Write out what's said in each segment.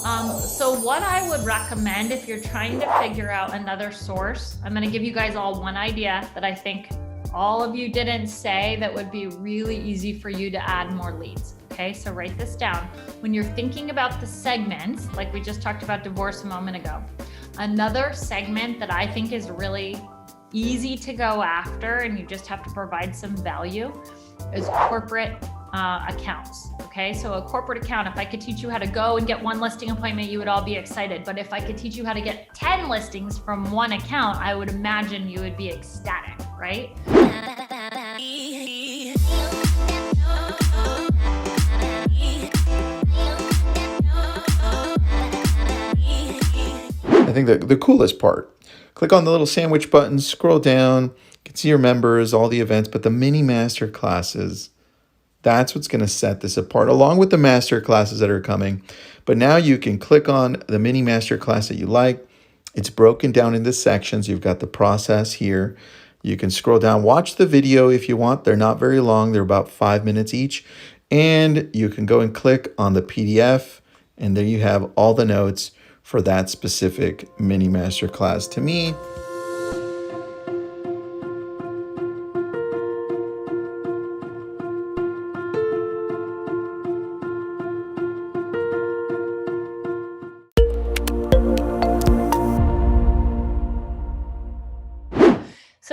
So what I would recommend if you're trying to figure out another source, I'm going to give you guys all one idea that I think all of you didn't say that would be really easy for you to add more leads. Okay, so write this down. When you're thinking about the segments, like we just talked about divorce a moment ago, another segment that I think is really easy to go after, and you just have to provide some value, is corporate accounts. Okay, so a corporate account, if I could teach you how to go and get one listing appointment, you would all be excited. But if I could teach you how to get 10 listings from one account, I would imagine you would be ecstatic, right? I think the coolest part, click on the little sandwich button, scroll down, you can see your members, all the events, but the mini master classes, that's what's going to set this apart, along with the master classes that are coming. But now you can click on the mini master class that you like. It's broken down into sections. You've got the process here. You can scroll down, watch the video if you want. They're not very long. They're about 5 minutes each. And you can go and click on the PDF, and there you have all the notes for that specific mini master class. To me,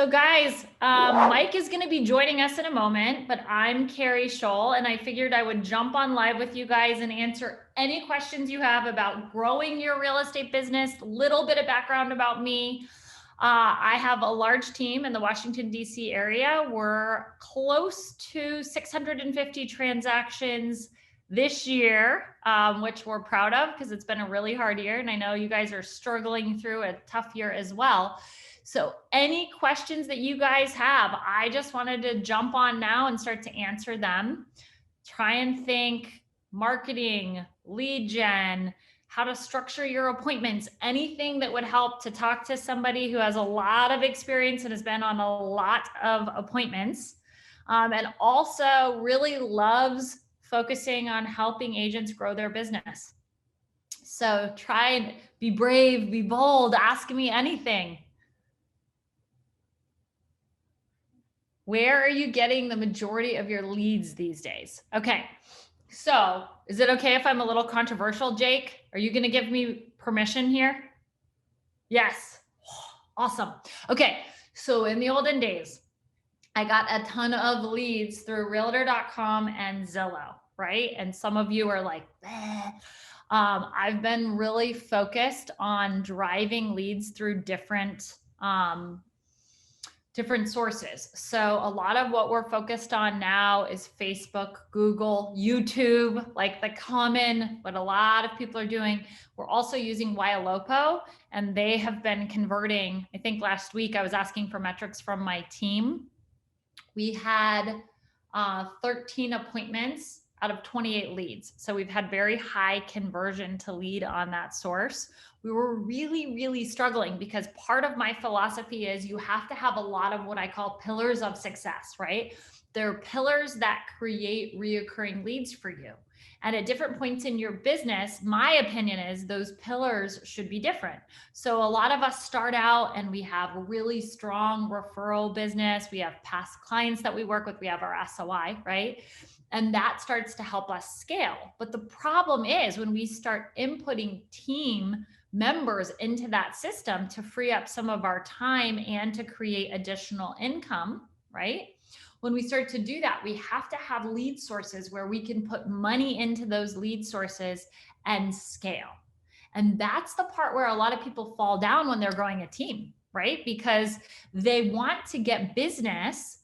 So guys, Mike is going to be joining us in a moment, but I'm Keri Shull, and I figured I would jump on live with you guys and answer any questions you have about growing your real estate business. Little bit of background about me. I have a large team in the Washington, D.C. area. We're close to 650 transactions this year, which we're proud of because it's been a really hard year. And I know you guys are struggling through a tough year as well. So any questions that you guys have, I just wanted to jump on now and start to answer them. Try and think marketing, lead gen, how to structure your appointments, anything that would help to talk to somebody who has a lot of experience and has been on a lot of appointments, and also really loves focusing on helping agents grow their business. So try and be brave, be bold, ask me anything. Where are you getting the majority of your leads these days? Okay, so is it okay if I'm a little controversial, Jake? Are you going to give me permission here? Yes. Awesome. Okay, so in the olden days, I got a ton of leads through realtor.com and Zillow, right? And some of you are like, I've been really focused on driving leads through different sources. So a lot of what we're focused on now is Facebook, Google, YouTube, like the common, what a lot of people are doing. We're also using Ylopo, and they have been converting. I think last week I was asking for metrics from my team. We had 13 appointments out of 28 leads. So we've had very high conversion to lead on that source. We were really, really struggling because part of my philosophy is you have to have a lot of what I call pillars of success, right? They're pillars that create reoccurring leads for you. And at different points in your business, my opinion is those pillars should be different. So a lot of us start out and we have a really strong referral business. We have past clients that we work with. We have our SOI, right? And that starts to help us scale. But the problem is when we start inputting team members into that system to free up some of our time and to create additional income, right? When we start to do that, we have to have lead sources where we can put money into those lead sources and scale. And that's the part where a lot of people fall down when they're growing a team, right? Because they want to get business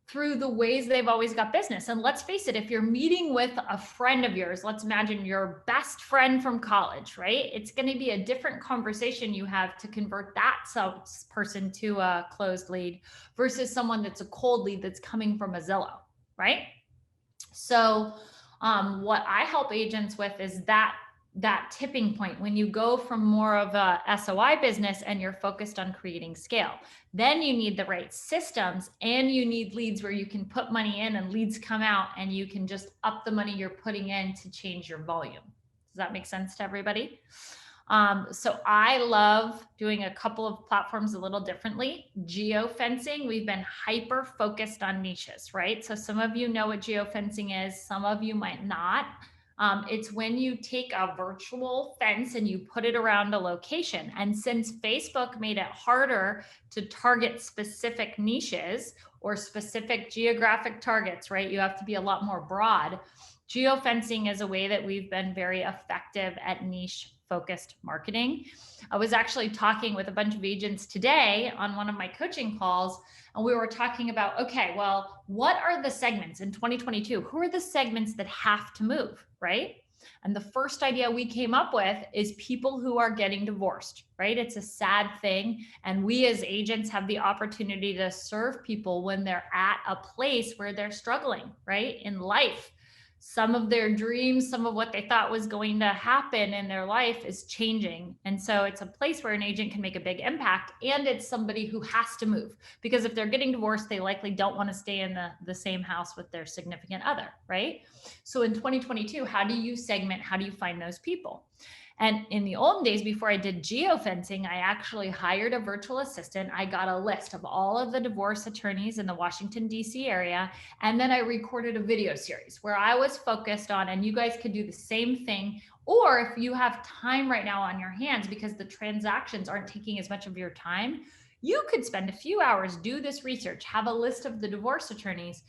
through the ways they've always got business. And let's face it, if you're meeting with a friend of yours, let's imagine your best friend from college, right? It's going to be a different conversation you have to convert that person to a closed lead versus someone that's a cold lead that's coming from a Zillow, right? So what I help agents with is that tipping point when you go from more of a SOI business and you're focused on creating scale. Then you need the right systems and you need leads where you can put money in and leads come out and you can just up the money you're putting in to change your volume. Does that make sense to everybody? So I love doing a couple of platforms a little differently. Geofencing, we've been hyper focused on niches, right? So some of you know what geofencing is, some of you might not. It's when you take a virtual fence and you put it around a location. And since Facebook made it harder to target specific niches or specific geographic targets, right? You have to be a lot more broad. Geofencing is a way that we've been very effective at niche focused marketing. I was actually talking with a bunch of agents today on one of my coaching calls, and we were talking about, okay, well, what are the segments in 2022? Who are the segments that have to move, right? And the first idea we came up with is people who are getting divorced, right? It's a sad thing. And we as agents have the opportunity to serve people when they're at a place where they're struggling, right? In life. Some of their dreams, some of what they thought was going to happen in their life is changing. And so it's a place where an agent can make a big impact, and it's somebody who has to move, because if they're getting divorced, they likely don't want to stay in the same house with their significant other, right? So in 2022, how do you segment? How do you find those people? And in the old days, before I did geofencing, I actually hired a virtual assistant. I got a list of all of the divorce attorneys in the Washington, D.C. area. And then I recorded a video series where I was focused on, and you guys could do the same thing. Or if you have time right now on your hands, because the transactions aren't taking as much of your time, you could spend a few hours, do this research, have a list of the divorce attorneys.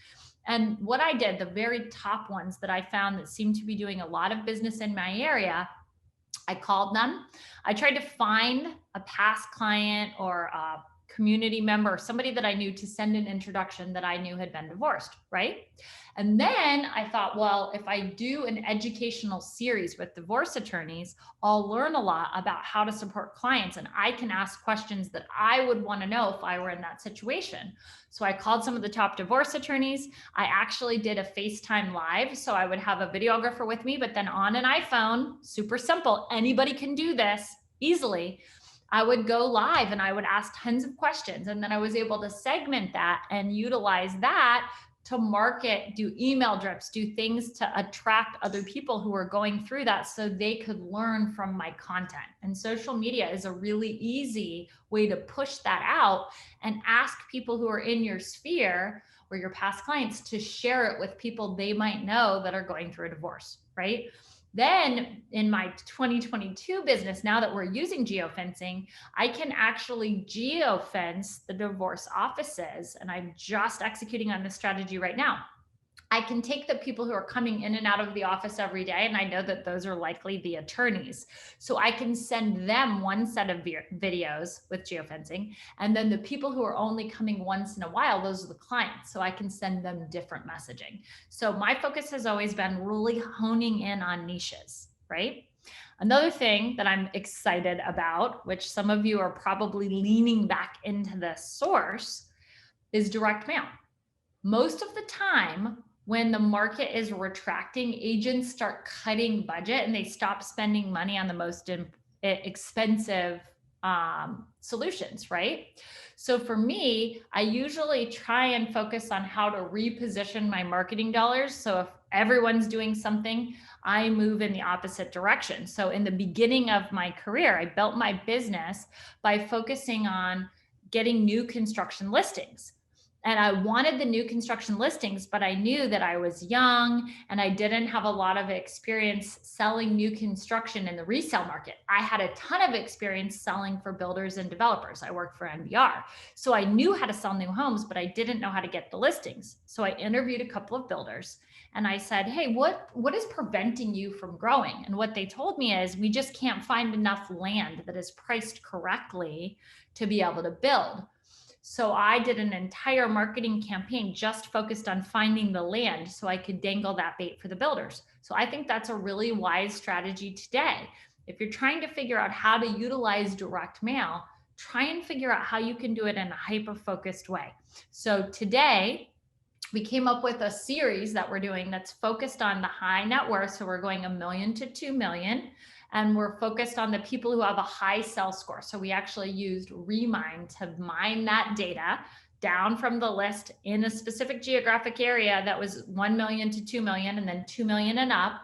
And what I did, the very top ones that I found that seemed to be doing a lot of business in my area, I called them. I tried to find a past client or a community member, somebody that I knew, to send an introduction that I knew had been divorced, right? And then I thought, well, if I do an educational series with divorce attorneys, I'll learn a lot about how to support clients, and I can ask questions that I would want to know if I were in that situation. So I called some of the top divorce attorneys. I actually did a FaceTime live. So I would have a videographer with me, but then on an iPhone, super simple. Anybody can do this easily. I would go live and I would ask tons of questions. And then I was able to segment that and utilize that to market, do email drips, do things to attract other people who are going through that so they could learn from my content. And social media is a really easy way to push that out and ask people who are in your sphere or your past clients to share it with people they might know that are going through a divorce, right? Then in my 2022 business, now that we're using geofencing, I can actually geofence the divorce offices. And I'm just executing on this strategy right now. I can take the people who are coming in and out of the office every day, and I know that those are likely the attorneys. So I can send them one set of videos with geofencing, and then the people who are only coming once in a while, those are the clients. So I can send them different messaging. So my focus has always been really honing in on niches, right? Another thing that I'm excited about, which some of you are probably leaning back into the source, is direct mail. Most of the time, when the market is retracting, agents start cutting budget and they stop spending money on the most expensive solutions, right? So for me, I usually try and focus on how to reposition my marketing dollars. So if everyone's doing something, I move in the opposite direction. So in the beginning of my career, I built my business by focusing on getting new construction listings. And I wanted the new construction listings, but I knew that I was young and I didn't have a lot of experience selling new construction in the resale market. I had a ton of experience selling for builders and developers. I worked for NBR. So I knew how to sell new homes, but I didn't know how to get the listings. So I interviewed a couple of builders and I said, hey, what is preventing you from growing? And what they told me is, we just can't find enough land that is priced correctly to be able to build. So I did an entire marketing campaign just focused on finding the land so I could dangle that bait for the builders. So I think that's a really wise strategy today. If you're trying to figure out how to utilize direct mail, try and figure out how you can do it in a hyper-focused way. So today, we came up with a series that we're doing that's focused on the high net worth. So we're going $1 million to $2 million. And we're focused on the people who have a high sell score. So we actually used Remine to mine that data down from the list in a specific geographic area that was 1 million to 2 million and then 2 million and up.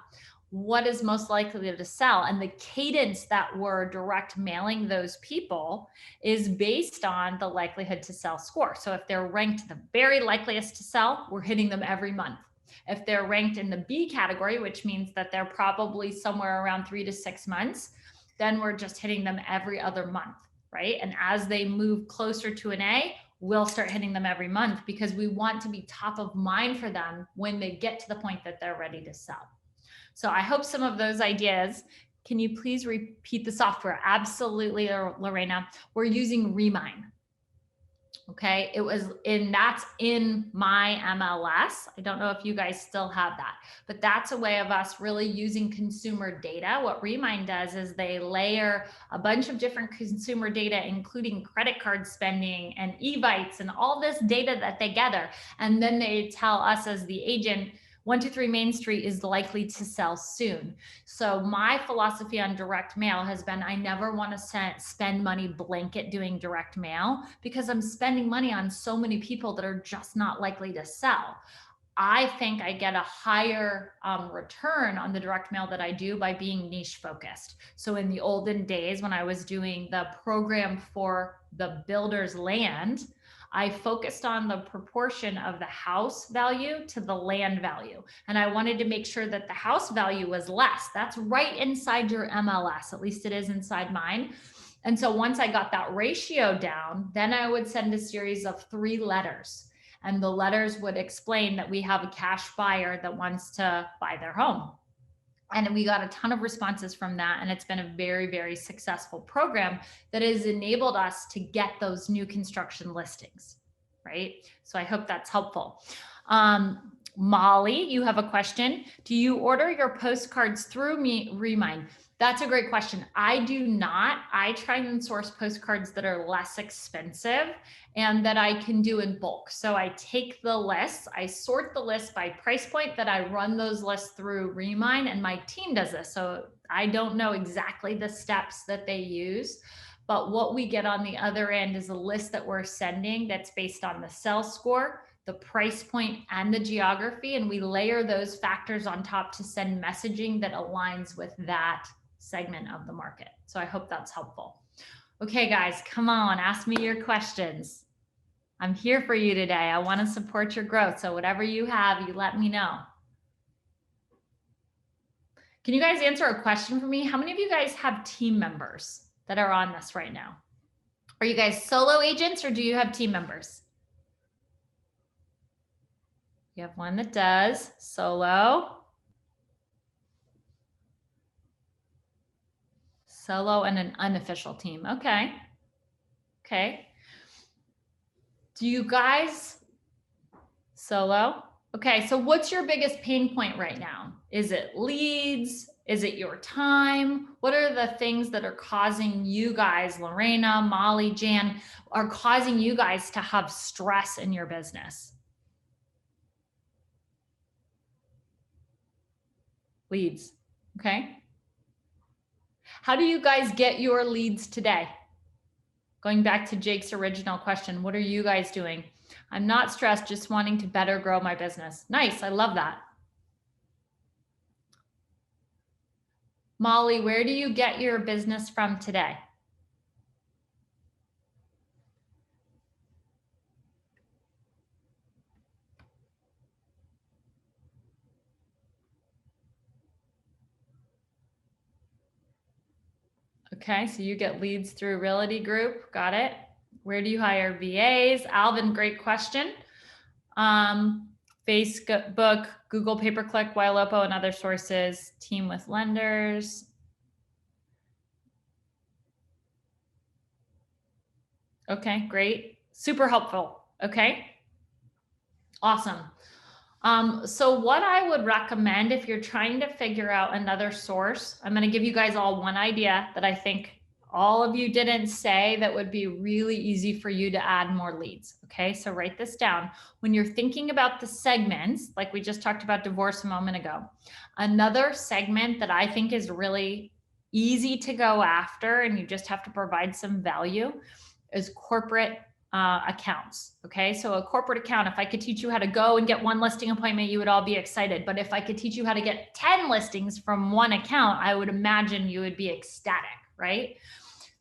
what is most likely to sell. And the cadence that we're direct mailing those people is based on the likelihood to sell score. So if they're ranked the very likeliest to sell, we're hitting them every month. If they're ranked in the B category, which means that they're probably somewhere around 3 to 6 months, then we're just hitting them every other month, right? And as they move closer to an A, we'll start hitting them every month because we want to be top of mind for them when they get to the point that they're ready to sell. So I hope some of those ideas, can you please repeat the software? Absolutely, Lorena. We're using Remine. Okay, that's in my MLS. I don't know if you guys still have that, but that's a way of us really using consumer data. What Remine does is they layer a bunch of different consumer data, including credit card spending and evites and all this data that they gather. And then they tell us as the agent, 123 Main Street is likely to sell soon. So my philosophy on direct mail has been, I never want to spend money blanket doing direct mail because I'm spending money on so many people that are just not likely to sell. I think I get a higher return on the direct mail that I do by being niche focused. So in the olden days when I was doing the program for the builder's land, I focused on the proportion of the house value to the land value. And I wanted to make sure that the house value was less. That's right inside your MLS, at least it is inside mine. And so once I got that ratio down, then I would send a series of 3 letters. And the letters would explain that we have a cash buyer that wants to buy their home. And we got a ton of responses from that. And it's been a very, very successful program that has enabled us to get those new construction listings, right? So I hope that's helpful. Molly, you have a question. Do you order your postcards through Remine? That's a great question. I do not. I try and source postcards that are less expensive and that I can do in bulk. So I take the lists, I sort the list by price point, that I run those lists through Remine, and my team does this. So I don't know exactly the steps that they use, but what we get on the other end is a list that we're sending that's based on the sell score, the price point, and the geography. And we layer those factors on top to send messaging that aligns with that segment of the market. So I hope that's helpful. Okay, guys, come on, ask me your questions. I'm here for you today. I want to support your growth. So whatever you have, you let me know. Can you guys answer a question for me? How many of you guys have team members that are on this right now? Are you guys solo agents or do you have team members? You have one that does solo. Solo and an unofficial team. Okay. Okay. Do you guys solo? Okay. So what's your biggest pain point right now? Is it leads? Is it your time? What are the things that are causing you guys, Lorena, Molly, Jan, are causing you guys to have stress in your business? Leads. Okay. How do you guys get your leads today? Going back to Jake's original question, what are you guys doing? I'm not stressed, just wanting to better grow my business. Nice, I love that. Molly, where do you get your business from today? Okay, so you get leads through Realty Group. Got it. Where do you hire VAs? Alvin, great question. Facebook, Google pay-per-click, Ylopo, and other sources. Team with lenders. Okay, great. Super helpful. Okay. Awesome. So what I would recommend if you're trying to figure out another source, I'm going to give you guys all one idea that I think all of you didn't say that would be really easy for you to add more leads. Okay, so write this down. When you're thinking about the segments, like we just talked about divorce a moment ago, another segment that I think is really easy to go after, and you just have to provide some value, is corporate accounts. Okay. So a corporate account, if I could teach you how to go and get one listing appointment, you would all be excited. But if I could teach you how to get 10 listings from one account, I would imagine you would be ecstatic, right?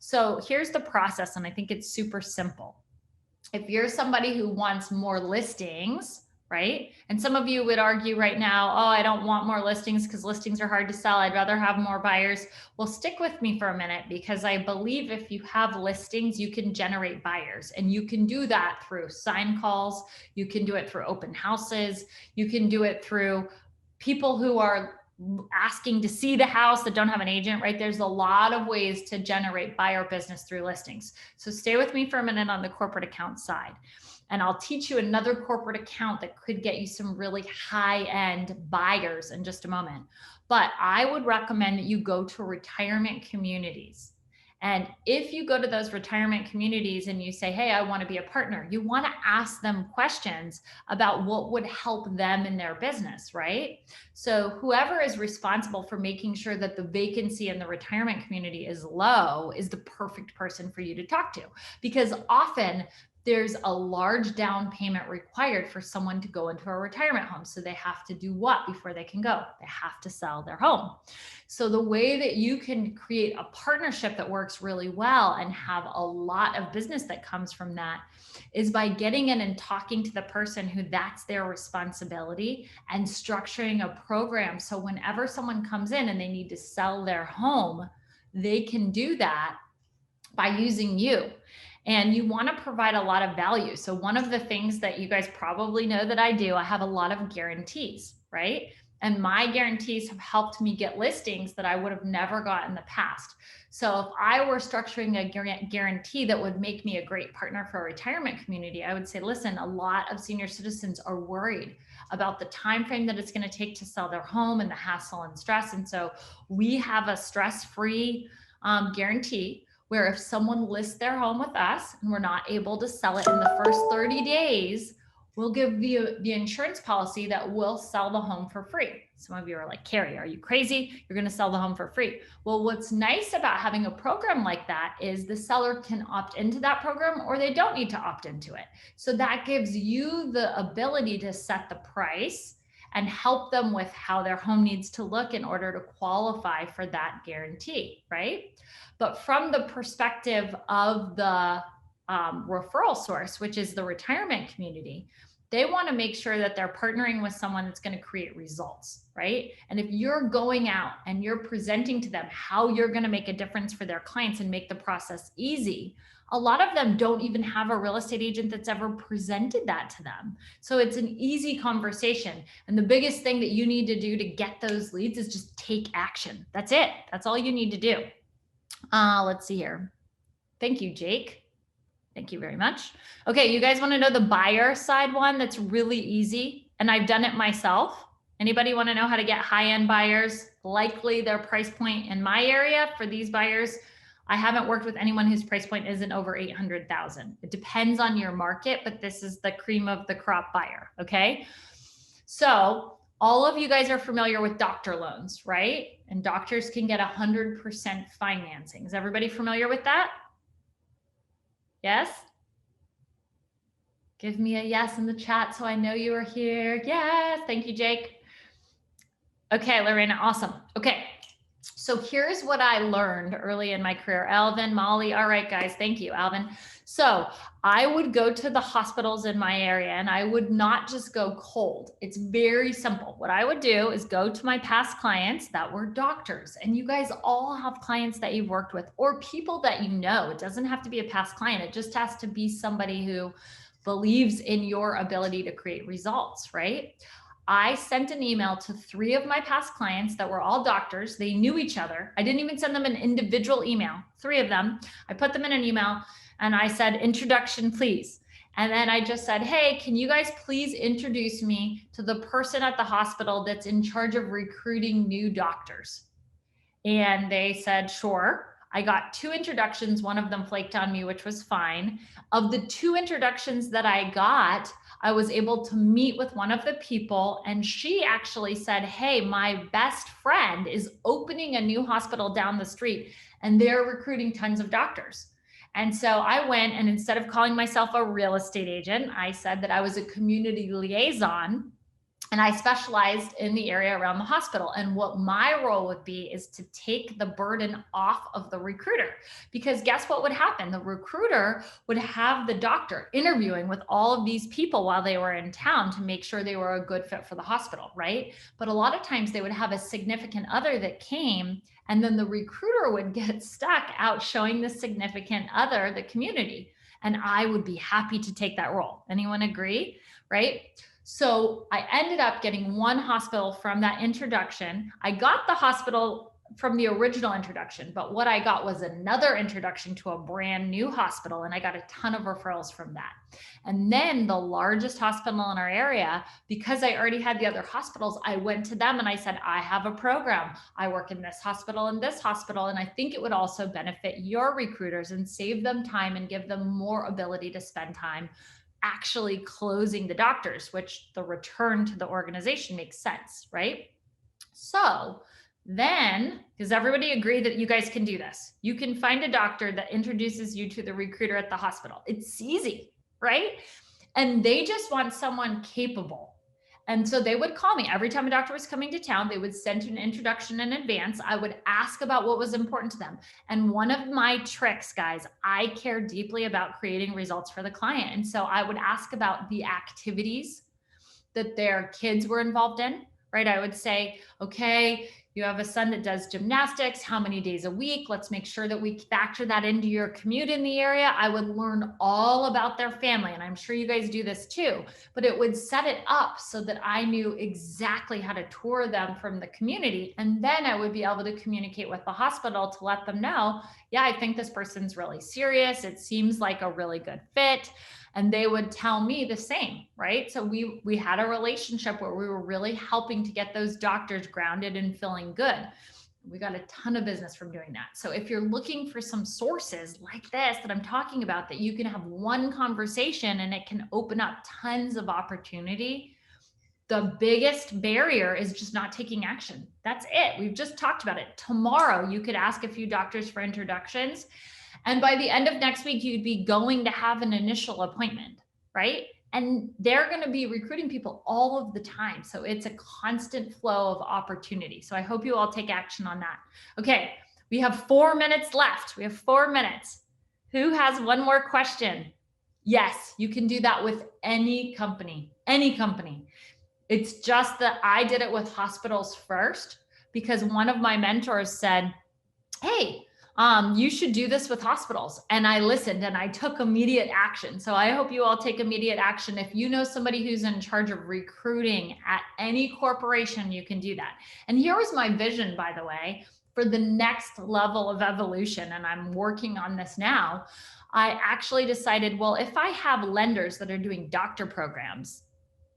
So here's the process. And I think it's super simple. If you're somebody who wants more listings, right? And some of you would argue right now, oh, I don't want more listings because listings are hard to sell. I'd rather have more buyers. Well, stick with me for a minute, because I believe if you have listings, you can generate buyers, and you can do that through sign calls. You can do it through open houses. You can do it through people who are asking to see the house that don't have an agent, right? There's a lot of ways to generate buyer business through listings. So stay with me for a minute on the corporate account side, and I'll teach you another corporate account that could get you some really high-end buyers in just a moment. But I would recommend that you go to retirement communities. And if you go to those retirement communities and you say, hey, I want to be a partner, you want to ask them questions about what would help them in their business, right? So whoever is responsible for making sure that the vacancy in the retirement community is low is the perfect person for you to talk to, because often there's a large down payment required for someone to go into a retirement home. So they have to do what before they can go? They have to sell their home. So the way that you can create a partnership that works really well and have a lot of business that comes from that is by getting in and talking to the person who that's their responsibility, and structuring a program. So whenever someone comes in and they need to sell their home, they can do that by using you. And you want to provide a lot of value. So one of the things that you guys probably know that I do, I have a lot of guarantees, right? And my guarantees have helped me get listings that I would have never got in the past. So if I were structuring a guarantee that would make me a great partner for a retirement community, I would say, listen, a lot of senior citizens are worried about the time frame that it's going to take to sell their home and the hassle and stress. And so we have a stress-free guarantee, where if someone lists their home with us and we're not able to sell it in the first 30 days, we'll give you the insurance policy that will sell the home for free. Some of you are like, Keri, are you crazy? You're going to sell the home for free. Well, what's nice about having a program like that is the seller can opt into that program, or they don't need to opt into it. So that gives you the ability to set the price and help them with how their home needs to look in order to qualify for that guarantee, right? But from the perspective of the referral source, which is the retirement community, they want to make sure that they're partnering with someone that's going to create results, right? And if you're going out and you're presenting to them how you're going to make a difference for their clients and make the process easy, a lot of them don't even have a real estate agent that's ever presented that to them. So it's an easy conversation. And the biggest thing that you need to do to get those leads is just take action. That's it. That's all you need to do. Let's see here. Thank you, Jake. Thank you very much. Okay, you guys want to know the buyer side one that's really easy? And I've done it myself. Anybody want to know how to get high-end buyers? Likely their price point in my area for these buyers, I haven't worked with anyone whose price point isn't over 800,000. It depends on your market, but this is the cream of the crop buyer, okay? So all of you guys are familiar with doctor loans, right? And doctors can get 100% financing. Is everybody familiar with that? Yes? Give me a yes in the chat so I know you are here. Yes, thank you, Jake. Okay, Lorena, awesome. Okay, so here's what I learned early in my career. Alvin, Molly, all right, guys, thank you, Alvin. So I would go to the hospitals in my area and I would not just go cold. It's very simple. What I would do is go to my past clients that were doctors, and you guys all have clients that you've worked with or people that you know. It doesn't have to be a past client. It just has to be somebody who believes in your ability to create results, right? I sent an email to 3 of my past clients that were all doctors. They knew each other. I didn't even send them an individual email, 3 of them. I put them in an email and I said, introduction, please. And then I just said, hey, can you guys please introduce me to the person at the hospital that's in charge of recruiting new doctors? And they said, sure. I got 2 introductions. One of them flaked on me, which was fine. Of the 2 introductions that I got, I was able to meet with one of the people, and she actually said, hey, my best friend is opening a new hospital down the street and they're recruiting tons of doctors. And so I went, and instead of calling myself a real estate agent, I said that I was a community liaison, and I specialized in the area around the hospital. And what my role would be is to take the burden off of the recruiter. Because guess what would happen? The recruiter would have the doctor interviewing with all of these people while they were in town to make sure they were a good fit for the hospital, right? But a lot of times they would have a significant other that came, and then the recruiter would get stuck out showing the significant other the community. And I would be happy to take that role. Anyone agree? Right? So I ended up getting one hospital from that introduction. I got the hospital from the original introduction, but what I got was another introduction to a brand new hospital, and I got a ton of referrals from that. And then the largest hospital in our area, because I already had the other hospitals, I went to them and I said, I have a program. I work in this hospital and this hospital, and I think it would also benefit your recruiters and save them time and give them more ability to spend time actually closing the doctors, which the return to the organization makes sense, right? So then, does everybody agree that you guys can do this? You can find a doctor that introduces you to the recruiter at the hospital. It's easy, right? And they just want someone capable. And so they would call me every time a doctor was coming to town. They would send an introduction in advance. I would ask about what was important to them. And one of my tricks, guys, I care deeply about creating results for the client. And so I would ask about the activities that their kids were involved in, right? I would say, okay, you have a son that does gymnastics, how many days a week? Let's make sure that we factor that into your commute in the area. I would learn all about their family, and I'm sure you guys do this too, but it would set it up so that I knew exactly how to tour them from the community. And then I would be able to communicate with the hospital to let them know, yeah, I think this person's really serious. It seems like a really good fit. And they would tell me the same, right? So we had a relationship where we were really helping to get those doctors grounded and feeling good. We got a ton of business from doing that. So if you're looking for some sources like this that I'm talking about, that you can have one conversation and it can open up tons of opportunity, the biggest barrier is just not taking action. That's it. We've just talked about it. Tomorrow, you could ask a few doctors for introductions. And by the end of next week, you'd be going to have an initial appointment, right? And they're going to be recruiting people all of the time. So it's a constant flow of opportunity. So I hope you all take action on that. Okay, we have 4 minutes left. We have 4 minutes. Who has one more question? Yes, you can do that with any company, any company. It's just that I did it with hospitals first, because one of my mentors said, hey, you should do this with hospitals. And I listened and I took immediate action. So I hope you all take immediate action. If you know somebody who's in charge of recruiting at any corporation, you can do that. And here was my vision, by the way, for the next level of evolution. And I'm working on this now. I actually decided, well, if I have lenders that are doing doctor programs,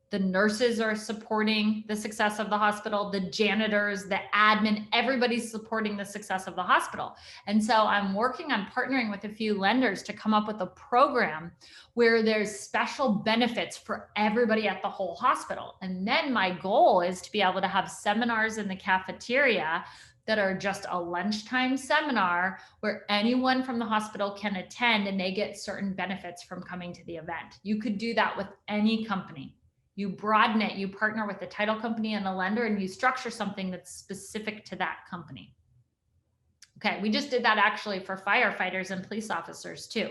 the nurses are supporting the success of the hospital, the janitors, the admin, everybody's supporting the success of the hospital. And so I'm working on partnering with a few lenders to come up with a program where there's special benefits for everybody at the whole hospital. And then my goal is to be able to have seminars in the cafeteria that are just a lunchtime seminar where anyone from the hospital can attend, and they get certain benefits from coming to the event. You could do that with any company. You broaden it, you partner with a title company and a lender, and you structure something that's specific to that company. Okay, we just did that actually for firefighters and police officers too.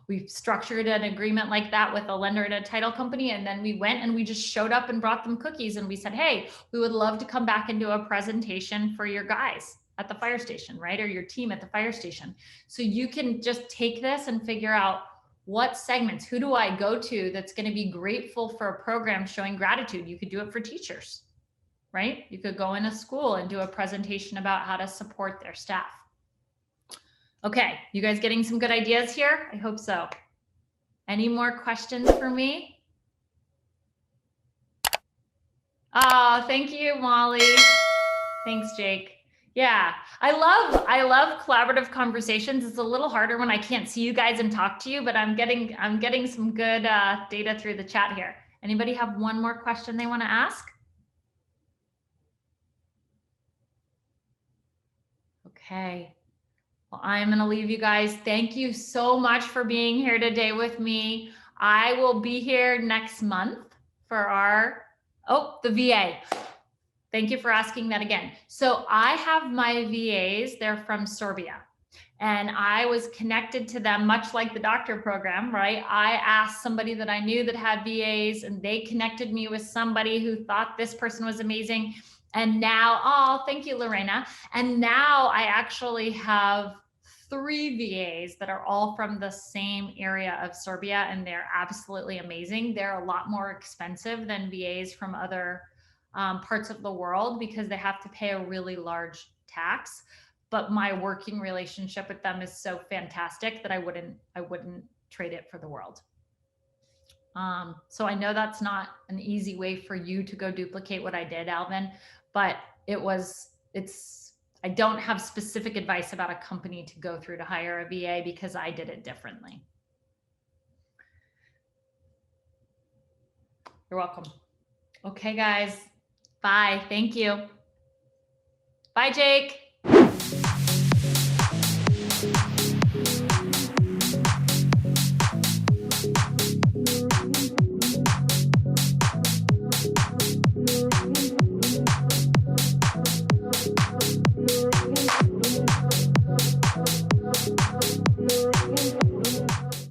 We structured an agreement like that with a lender and a title company, and then we went and we just showed up and brought them cookies, and we said, hey, we would love to come back and do a presentation for your guys at the fire station, right? Or your team at the fire station. So you can just take this and figure out, what segments, who do I go to that's going to be grateful for a program showing gratitude? You could do it for teachers, right? You could go in a school and do a presentation about how to support their staff. Okay, you guys getting some good ideas here? I hope so. Any more questions for me? Oh, thank you, Molly. Thanks, Jake. Yeah, I love collaborative conversations. It's a little harder when I can't see you guys and talk to you, but I'm getting some good data through the chat here. Anybody have one more question they want to ask? Okay. Well, I'm going to leave you guys. Thank you so much for being here today with me. I will be here next month for our, the VA. Thank you for asking that again. So I have my VAs, they're from Serbia. And I was connected to them, much like the doctor program, right? I asked somebody that I knew that had VAs, and they connected me with somebody who thought this person was amazing. And now, thank you, Lorena. And now I actually have 3 VAs that are all from the same area of Serbia, and they're absolutely amazing. They're a lot more expensive than VAs from other parts of the world because they have to pay a really large tax. But my working relationship with them is so fantastic that I wouldn't trade it for the world. So I know that's not an easy way for you to go duplicate what I did, Alvin, but I don't have specific advice about a company to go through to hire a VA because I did it differently. You're welcome. Okay, guys. Bye. Thank you. Bye, Jake.